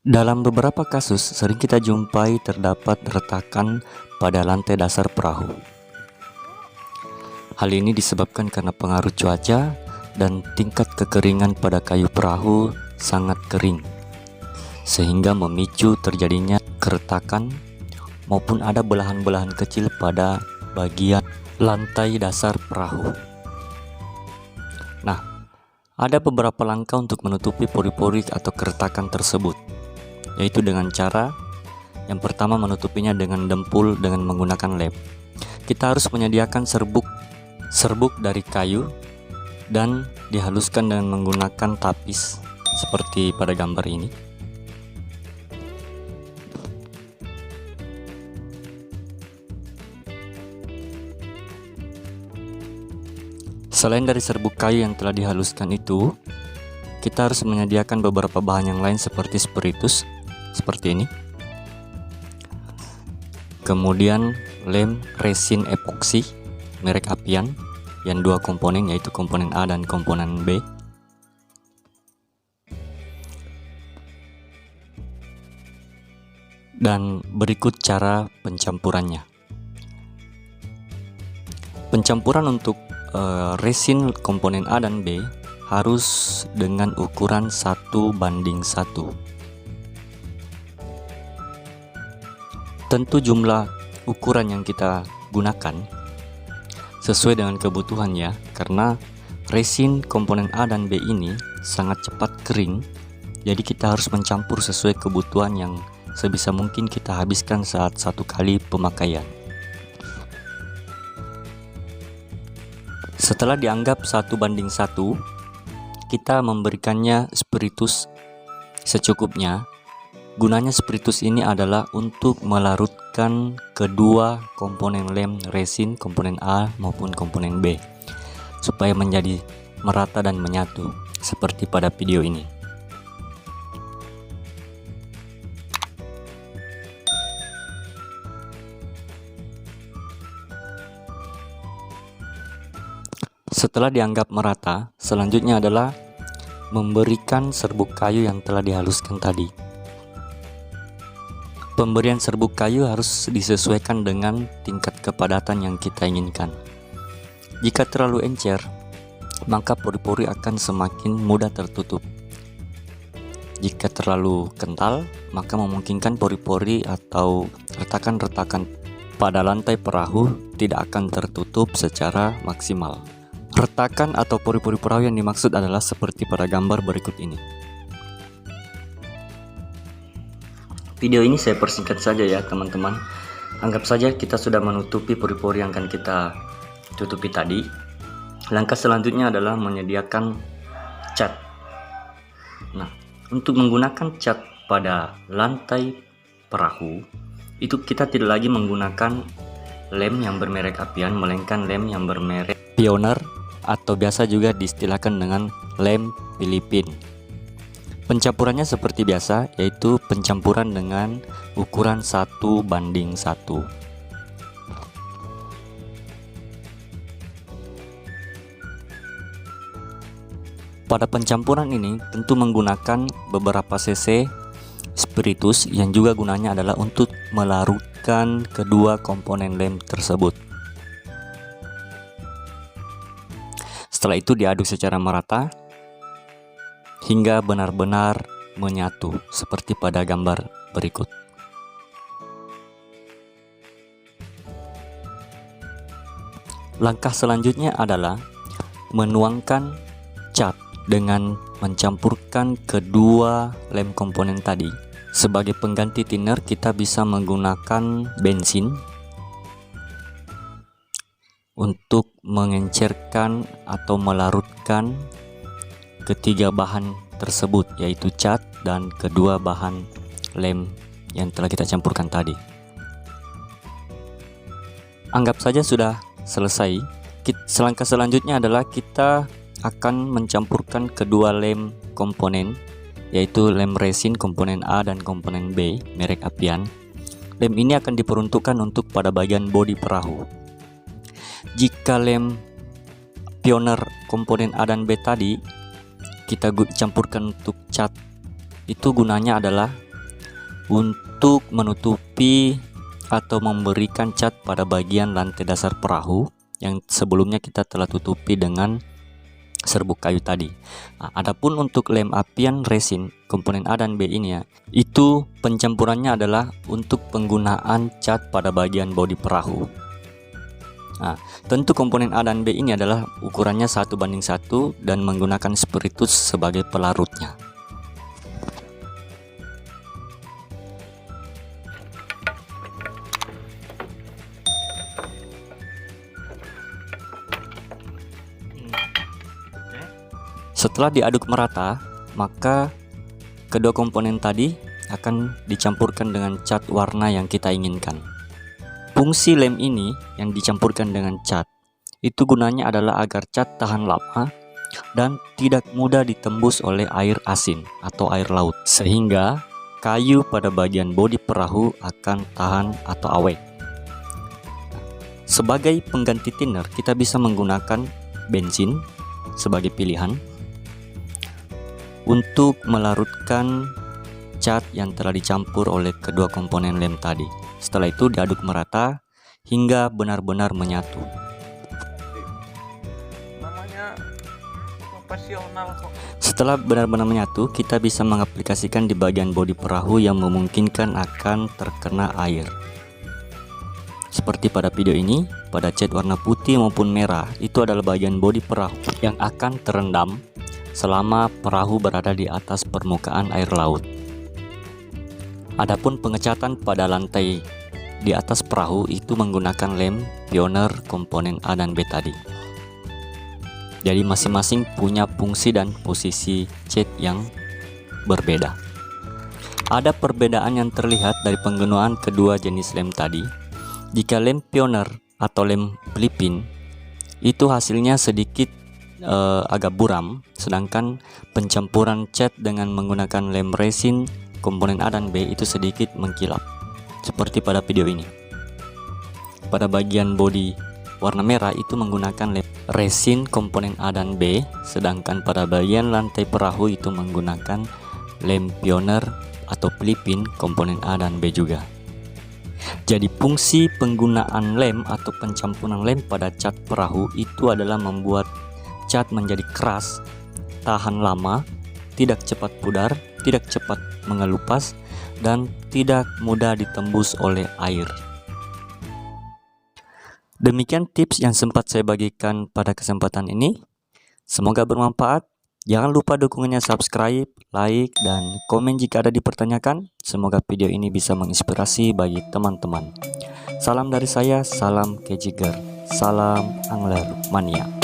Dalam beberapa kasus, sering kita jumpai terdapat retakan pada lantai dasar perahu. Hal ini disebabkan karena pengaruh cuaca dan tingkat kekeringan pada kayu perahu sangat kering, sehingga memicu terjadinya keretakan maupun ada belahan-belahan kecil pada bagian lantai dasar perahu. Nah, ada beberapa langkah untuk menutupi pori-pori atau keretakan tersebut, yaitu dengan cara yang pertama menutupinya dengan dempul dengan menggunakan lem. Kita harus menyediakan serbuk dari kayu dan dihaluskan dengan menggunakan tapis seperti pada gambar ini. Selain dari serbuk kayu yang telah dihaluskan itu, kita harus menyediakan beberapa bahan yang lain seperti spiritus seperti ini. Kemudian lem resin epoksi merek Apian yang dua komponen, yaitu komponen A dan komponen B. Dan berikut cara pencampurannya. Pencampuran untuk resin komponen A dan B harus dengan ukuran 1:1. Tentu jumlah ukuran yang kita gunakan sesuai dengan kebutuhannya, karena resin komponen A dan B ini sangat cepat kering, jadi kita harus mencampur sesuai kebutuhan yang sebisa mungkin kita habiskan saat satu kali pemakaian. Setelah dianggap 1:1, kita memberikannya spiritus secukupnya. Gunanya spiritus ini adalah untuk melarutkan kedua komponen lem resin komponen A maupun komponen B supaya menjadi merata dan menyatu seperti pada video ini. Setelah dianggap merata, selanjutnya adalah memberikan serbuk kayu yang telah dihaluskan tadi. Pemberian serbuk kayu harus disesuaikan dengan tingkat kepadatan yang kita inginkan. Jika terlalu encer, maka pori-pori akan semakin mudah tertutup. Jika terlalu kental, maka memungkinkan pori-pori atau retakan-retakan pada lantai perahu tidak akan tertutup secara maksimal. Retakan atau pori-pori perahu yang dimaksud adalah seperti pada gambar berikut ini. Video ini saya persingkat saja ya teman-teman. Anggap saja kita sudah menutupi pori-pori yang akan kita tutupi tadi. Langkah selanjutnya adalah menyediakan cat. Nah, untuk menggunakan cat pada lantai perahu, itu kita tidak lagi menggunakan lem yang bermerek Apian, melainkan lem yang bermerek Pioneer atau biasa juga diistilahkan dengan lem Filipin. Pencampurannya seperti biasa, yaitu pencampuran dengan ukuran 1:1. Pada pencampuran ini tentu menggunakan beberapa cc spiritus yang juga gunanya adalah untuk melarutkan kedua komponen lem tersebut. Setelah itu diaduk secara merata hingga benar-benar menyatu seperti pada gambar berikut. Langkah selanjutnya adalah menuangkan cat dengan mencampurkan kedua lem komponen tadi. Sebagai pengganti thinner, kita bisa menggunakan bensin untuk mengencerkan atau melarutkan ketiga bahan tersebut, yaitu cat dan kedua bahan lem yang telah kita campurkan tadi. Anggap saja sudah selesai. Langkah selanjutnya adalah kita akan mencampurkan kedua lem komponen, yaitu lem resin komponen A dan komponen B merek Apian. Lem ini akan diperuntukkan untuk pada bagian bodi perahu. Jika lem Pioneer komponen A dan B tadi kita campurkan untuk cat, itu gunanya adalah untuk menutupi atau memberikan cat pada bagian lantai dasar perahu yang sebelumnya kita telah tutupi dengan serbuk kayu tadi. Nah, adapun untuk lem apian resin komponen A dan B ini ya, itu pencampurannya adalah untuk penggunaan cat pada bagian bodi perahu. Nah, tentu komponen A dan B ini adalah ukurannya 1:1 dan menggunakan spiritus sebagai pelarutnya. Setelah diaduk merata, maka kedua komponen tadi akan dicampurkan dengan cat warna yang kita inginkan. Fungsi lem ini yang dicampurkan dengan cat, itu gunanya adalah agar cat tahan lama dan tidak mudah ditembus oleh air asin atau air laut, sehingga kayu pada bagian bodi perahu akan tahan atau awet. Sebagai pengganti thinner, kita bisa menggunakan bensin sebagai pilihan untuk melarutkan cat yang telah dicampur oleh kedua komponen lem tadi. Setelah itu diaduk merata hingga benar-benar menyatu. Namanya profesional kok. Setelah benar-benar menyatu, kita bisa mengaplikasikan di bagian bodi perahu yang memungkinkan akan terkena air. Seperti pada video ini, pada cat warna putih maupun merah, itu adalah bagian bodi perahu yang akan terendam selama perahu berada di atas permukaan air laut. Adapun pengecatan pada lantai di atas perahu itu menggunakan lem Pioneer komponen A dan B tadi. Jadi masing-masing punya fungsi dan posisi cat yang berbeda. Ada perbedaan yang terlihat dari penggunaan kedua jenis lem tadi. Jika lem Pioneer atau lem Philippine itu hasilnya sedikit agak buram, sedangkan pencampuran cat dengan menggunakan lem resin komponen A dan B itu sedikit mengkilap, seperti pada video ini. Pada bagian bodi warna merah itu menggunakan lem resin komponen A dan B, sedangkan pada bagian lantai perahu itu menggunakan lem Pioneer atau Philippine komponen A dan B juga. Jadi fungsi penggunaan lem atau pencampuran lem pada cat perahu itu adalah membuat cat menjadi keras, tahan lama, tidak cepat pudar, tidak cepat mengelupas, dan tidak mudah ditembus oleh air. Demikian tips yang sempat saya bagikan pada kesempatan ini. Semoga bermanfaat. Jangan lupa dukungannya subscribe, like, dan komen jika ada dipertanyakan. Semoga video ini bisa menginspirasi bagi teman-teman. Salam dari saya, salam kejiger, salam angler mania.